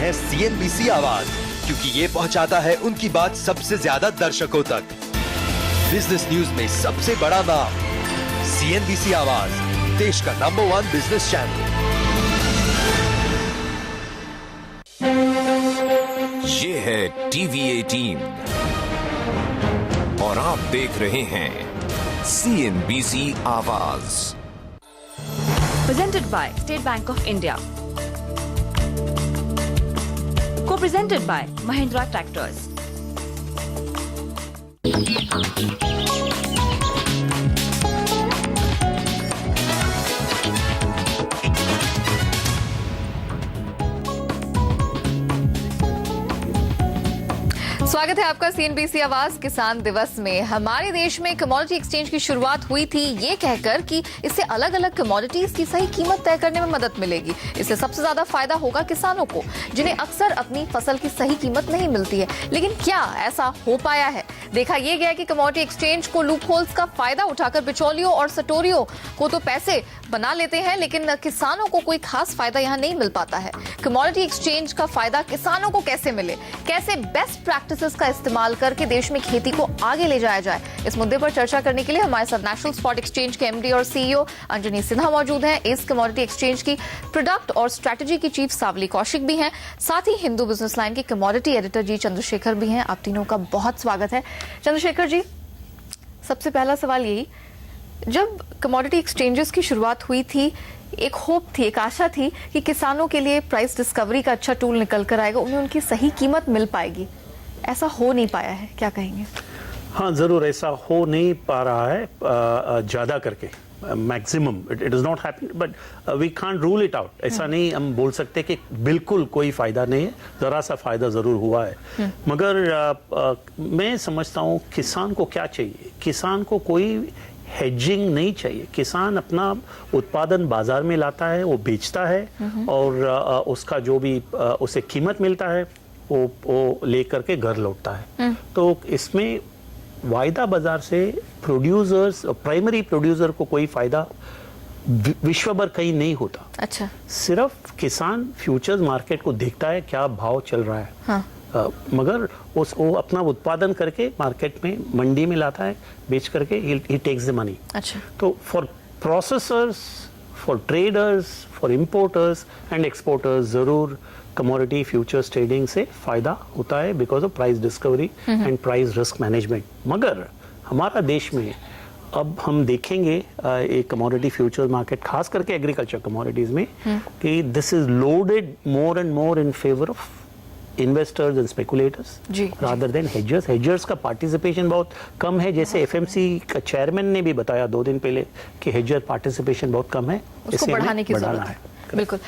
हैं CNBC आवाज, क्योंकि ये पहुंचाता है उनकी बात सबसे ज्यादा दर्शकों तक। बिजनेस न्यूज में सबसे बड़ा नाम, CNBC आवाज, देश का नंबर 1 बिजनेस चैनल। ये है TV 18 और आप देख रहे हैं CNBC आवाज। Presented by State Bank of India. Co-presented by Mahindra Tractors. स्वागत है आपका CNBC आवाज किसान दिवस में। हमारे देश में कमोडिटी एक्सचेंज की शुरुआत हुई थी ये कहकर कि इससे अलग अलग कमोडिटीज की सही कीमत तय करने में मदद मिलेगी। इससे सबसे ज्यादा फायदा होगा किसानों को, जिन्हें अक्सर अपनी फसल की सही कीमत नहीं मिलती है। लेकिन क्या ऐसा हो पाया है? देखा यह गया कि कमोडिटी एक्सचेंज को लूप होल्स का फायदा उठाकर बिचौलियों और सटोरियों को तो पैसे बना लेते हैं, लेकिन किसानों को कोई खास फायदा यहाँ नहीं मिल पाता है। कमोडिटी एक्सचेंज का फायदा किसानों को कैसे मिले, कैसे बेस्ट प्रैक्टिसेस का इस्तेमाल करके देश में खेती को आगे ले जाया जाए, इस मुद्दे पर चर्चा करने के लिए हमारे साथ नेशनल स्पॉट एक्सचेंज के MD और CEO अंजनी सिन्हा मौजूद हैं। इस कमोडिटी एक्सचेंज की प्रोडक्ट और स्ट्रेटेजी की चीफ सावली कौशिक भी हैं। साथ ही हिंदू बिजनेस लाइन के कमोडिटी एडिटर जी चंद्रशेखर भी हैं। आप तीनों का बहुत स्वागत है। चंद्रशेखर जी, सबसे पहला सवाल यही, जब कमोडिटी एक्सचेंजेस की शुरुआत हुई थी, एक होप थी, एक आशा थी कि किसानों के लिए प्राइस डिस्कवरी का अच्छा टूल निकल कर आएगा, उन्हें उनकी सही कीमत मिल पाएगी। ऐसा हो नहीं पाया है, क्या कहेंगे? हाँ, जरूर ऐसा हो नहीं पा रहा है, ज्यादा करके maximum it is not happening, but we can't rule it out. ऐसा नहीं हम बोल सकते कि बिल्कुल कोई फायदा नहीं है, जरा सा फायदा जरूर हुआ है। मगर मैं समझता हूँ किसान को क्या चाहिए, किसान को कोई हेजिंग नहीं चाहिए। किसान अपना उत्पादन बाजार में लाता है, वो बेचता है और उसका जो भी उसे कीमत मिलता है वो लेकर के घर लौटता है। तो इसमें वायदा बाजार से प्रोड्यूसर्स, प्राइमरी प्रोड्यूसर को कोई फायदा विश्व भर कहीं नहीं होता। अच्छा, सिर्फ किसान फ्यूचर्स मार्केट को देखता है क्या भाव चल रहा है। हाँ। मगर वो अपना उत्पादन करके मार्केट में मंडी में लाता है, बेच करके ही टेक्स द मनी। अच्छा, तो for processors, for traders, for importers and exporters जरूर कमोडिटी फ्यूचर्स ट्रेडिंग से फायदा होता है because of price discovery and price risk management. मगर हमारा देश में अब हम देखेंगे एक कमोडिटी फ्यूचर्स मार्केट, खास करके एग्रीकल्चर कमोडिटीज में, कि this is loaded more and more in favour of investors and speculators rather than hedgers. Hedgers का पार्टिसिपेशन बहुत कम है, जैसे FMC का चेयरमैन ने भी बताया 2 दिन पहले कि हेजर पार्टिसिपेशन बहुत कम है, उसको बढ़ाने की जरूरत है। बिल्कुल।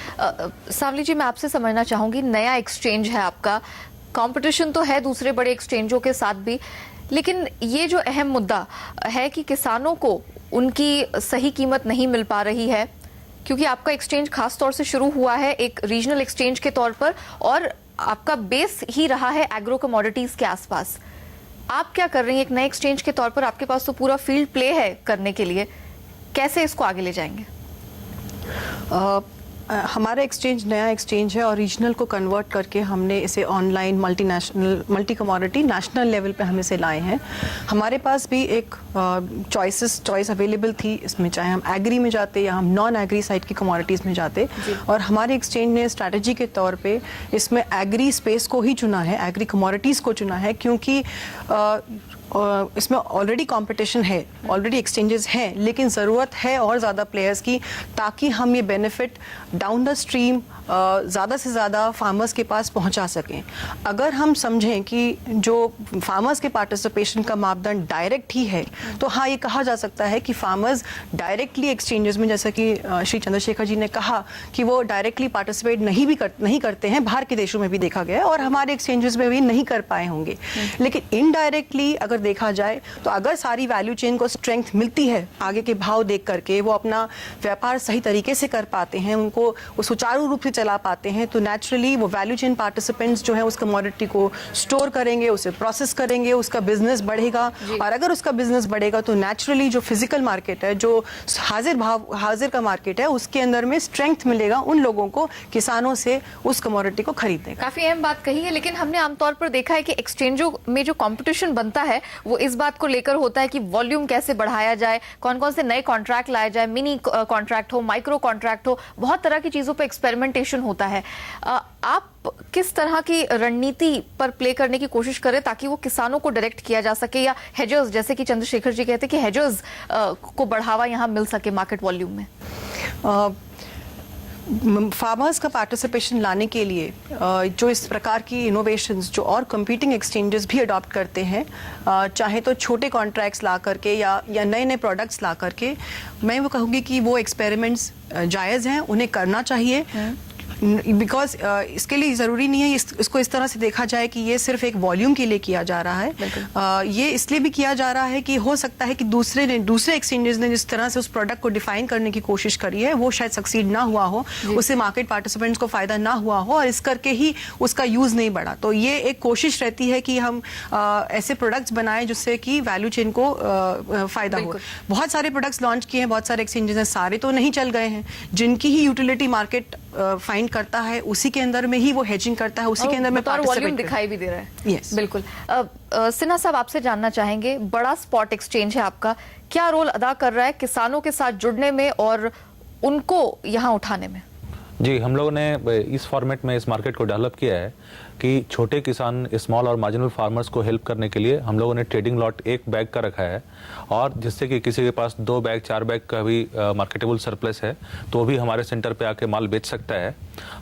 सावली जी, मैं आपसे समझना चाहूंगी, नया एक्सचेंज है आपका, कंपटीशन तो है दूसरे बड़े एक्सचेंजों के साथ भी, लेकिन ये जो अहम मुद्दा है कि किसानों को उनकी सही कीमत नहीं मिल पा रही है, क्योंकि आपका एक्सचेंज खास तौर से शुरू हुआ है एक रीजनल एक्सचेंज के तौर पर और आपका बेस ही रहा है एग्रो कमोडिटीज के आसपास। आप क्या कर रही हैं एक नए एक्सचेंज के तौर पर? आपके पास तो पूरा फील्ड प्ले है करने के लिए, कैसे इसको आगे ले जाएंगे? हमारा एक्सचेंज नया एक्सचेंज है और रीजनल को कन्वर्ट करके हमने इसे online multi commodity national level पे हम इसे लाए हैं। हमारे पास भी एक चॉइस अवेलेबल थी इसमें, चाहे हम एग्री में जाते या हम नॉन एग्री साइड की कमोडिटीज़ में जाते, और हमारे एक्सचेंज ने स्ट्रैटेजी के तौर पे इसमें एग्री स्पेस को ही चुना है, एग्री कमोडिटीज़ को चुना है, क्योंकि इसमें ऑलरेडी कंपटीशन है, ऑलरेडी एक्सचेंजेस हैं, लेकिन ज़रूरत है और ज़्यादा प्लेयर्स की, ताकि हम ये बेनिफिट डाउन द स्ट्रीम ज़्यादा से ज़्यादा फार्मर्स के पास पहुंचा सकें। अगर हम समझें कि जो फार्मर्स के पार्टिसिपेशन का मापदंड डायरेक्ट ही है, तो हाँ, ये कहा जा सकता है कि फार्मर्स डायरेक्टली एक्सचेंजेस में, जैसा कि श्री चंद्रशेखर जी ने कहा कि वो डायरेक्टली पार्टिसिपेट नहीं करते हैं, बाहर के देशों में भी देखा गया है और हमारे एक्सचेंजेस में भी नहीं कर पाए होंगे। लेकिन इनडायरेक्टली अगर देखा जाए तो अगर सारी वैल्यू चेन को स्ट्रेंथ मिलती है, आगे के भाव देख करके वो अपना व्यापार सही तरीके से कर पाते हैं, उनको वो सुचारू रूप से चला पाते हैं तो नेचुरली वो वैल्यू चेन पार्टिसिपेंट्स जो है उस कमोडिटी को स्टोर करेंगे, उसे प्रोसेस करेंगे, उसका बिजनेस बढ़ेगा। और अगर उसका बिजनेस बढ़ेगा तो नेचुरली जो फिजिकल मार्केट है, जो हाजिर का मार्केट है, उसके अंदर में स्ट्रेंथ मिलेगा उन लोगों को, किसानों से उस कमोडिटी को खरीदने का। काफी अहम बात कही है, लेकिन हमने आमतौर पर देखा है कि एक्सचेंजों में जो कंपटीशन बनता है वो इस बात को लेकर होता है कि वॉल्यूम कैसे बढ़ाया जाए, कौन कौन से नए कॉन्ट्रैक्ट लाए जाए, मिनी कॉन्ट्रैक्ट हो, माइक्रो कॉन्ट्रैक्ट हो, बहुत तरह की चीजों पर एक्सपेरिमेंटेशन होता है। आप किस तरह की रणनीति पर प्ले करने की कोशिश करें ताकि वो किसानों को डायरेक्ट किया जा सके, या हेजर्स, जैसे कि चंद्रशेखर जी कहते हैं कि हेजर्स को बढ़ावा यहां मिल सके मार्केट वॉल्यूम में? फार्मर्स का पार्टिसिपेशन लाने के लिए जो इस प्रकार की इनोवेशंस जो और कंपीटिंग एक्सचेंजेस भी अडॉप्ट करते हैं, चाहे तो छोटे कॉन्ट्रैक्ट्स ला करके या नए नए प्रोडक्ट्स ला करके, मैं वो कहूँगी कि वो एक्सपेरिमेंट्स जायज़ हैं, उन्हें करना चाहिए। बिकॉज इसके लिए ज़रूरी नहीं है इसको इस तरह से देखा जाए कि ये सिर्फ एक वॉल्यूम के लिए किया जा रहा है। ये इसलिए भी किया जा रहा है कि हो सकता है कि दूसरे एक्सचेंजेस ने जिस तरह से उस प्रोडक्ट को डिफाइन करने की कोशिश करी है वो शायद सक्सीड ना हुआ हो, उससे मार्केट पार्टिसिपेंट्स को फायदा ना हुआ हो और इस करके ही उसका यूज़ नहीं बढ़ा। तो ये एक कोशिश रहती है कि हम ऐसे प्रोडक्ट्स बनाएं जिससे कि वैल्यू चेन को फायदा हो। बहुत सारे प्रोडक्ट्स लॉन्च किए हैं, बहुत सारे एक्सचेंजेस हैं, सारे तो नहीं चल गए हैं। जिनकी ही यूटिलिटी मार्केट फाइंड करता है उसी के अंदर में ही वो हेजिंग करता है, उसी के अंदर में वॉल्यूम दिखाई भी दे रहा है। यस, बिल्कुल। सिन्हा साहब, आपसे जानना चाहेंगे, बड़ा स्पॉट एक्सचेंज है आपका, क्या रोल अदा कर रहा है किसानों के साथ जुड़ने में और उनको यहाँ उठाने में? जी, हम लोगों ने इस फॉर्मेट में इस मार्केट को डेवलप किया है कि छोटे किसान, स्मॉल और मार्जिनल फार्मर्स को हेल्प करने के लिए हम लोगों ने ट्रेडिंग लॉट 1 बैग का रखा है, और जिससे कि किसी के पास 2 बैग 4 बैग का भी मार्केटेबल सरप्लस है तो वो भी हमारे सेंटर पे आके माल बेच सकता है।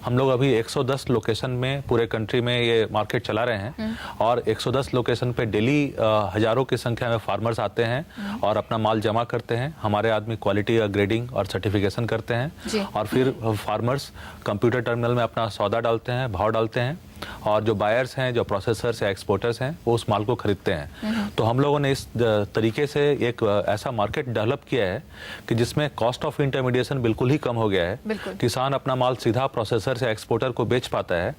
हम लोग अभी 110 लोकेशन में पूरे कंट्री में ये मार्केट चला रहे हैं, और 110 लोकेशन पे डेली हजारों की संख्या में फार्मर्स आते हैं और अपना माल जमा करते हैं। हमारे आदमी क्वालिटी या ग्रेडिंग और सर्टिफिकेशन करते हैं, और फिर फार्मर्स कंप्यूटर टर्मिनल में अपना सौदा डालते हैं, भाव डालते हैं, और जो बायर्स हैं, जो प्रोसेसर्स या एक्सपोर्टर्स हैं, वो उस माल को खरीदते हैं। तो हम लोगों ने इस तरीके से एक ऐसा मार्केट डेवलप किया है कि जिसमें कॉस्ट ऑफ इंटरमीडिएशन बिल्कुल ही कम हो गया है। किसान अपना माल सीधा प्रोसेसर से एक्सपोर्टर को बेच पाता है।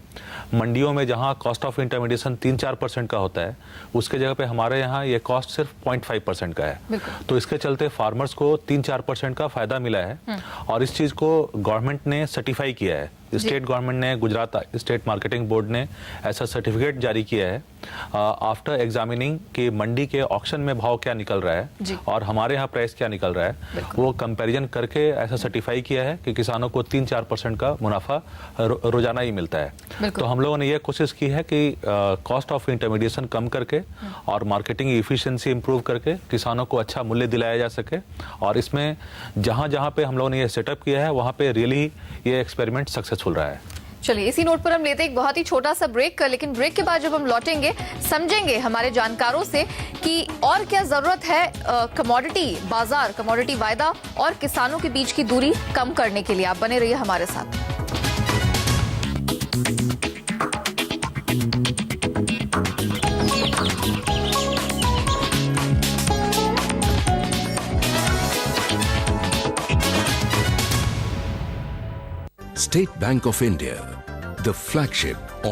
मंडियों में जहां कॉस्ट ऑफ इंटरमीडिएशन 3-4% का होता है, उसके जगह पे हमारे यहाँ ये कॉस्ट सिर्फ 0.5% का है। तो इसके चलते फार्मर्स को 3-4% का फायदा मिला है, और इस चीज को गवर्नमेंट ने सर्टिफाई किया है। स्टेट गवर्नमेंट ने, गुजरात स्टेट मार्केटिंग बोर्ड ने ऐसा सर्टिफिकेट जारी किया है आफ्टर एग्जामिनिंग कि मंडी के ऑक्शन में भाव क्या निकल रहा है और हमारे यहाँ प्राइस क्या निकल रहा है, वो कंपैरिजन करके ऐसा सर्टिफाई किया है कि किसानों को 3-4% का मुनाफा रोजाना ही मिलता है। तो हम लोगों ने ये कोशिश की है कि कॉस्ट ऑफ इंटरमीडिएशन कम करके और मार्केटिंग इफिशियंसी इंप्रूव करके किसानों को अच्छा मूल्य दिलाया जा सके, और इसमें जहाँ जहाँ पे हम लोगों ने ये सेटअप किया है वहाँ पे रियली ये एक्सपेरिमेंट सक्सेसफुल रहा है। चलिए, इसी नोट पर हम लेते हैं एक बहुत ही छोटा सा ब्रेक, लेकिन ब्रेक के बाद जब हम लौटेंगे समझेंगे हमारे जानकारों से कि और क्या जरूरत है कमोडिटी बाजार, कमोडिटी वायदा और किसानों के बीच की दूरी कम करने के लिए। आप बने रहिए हमारे साथ। State Bank of India, the flagship of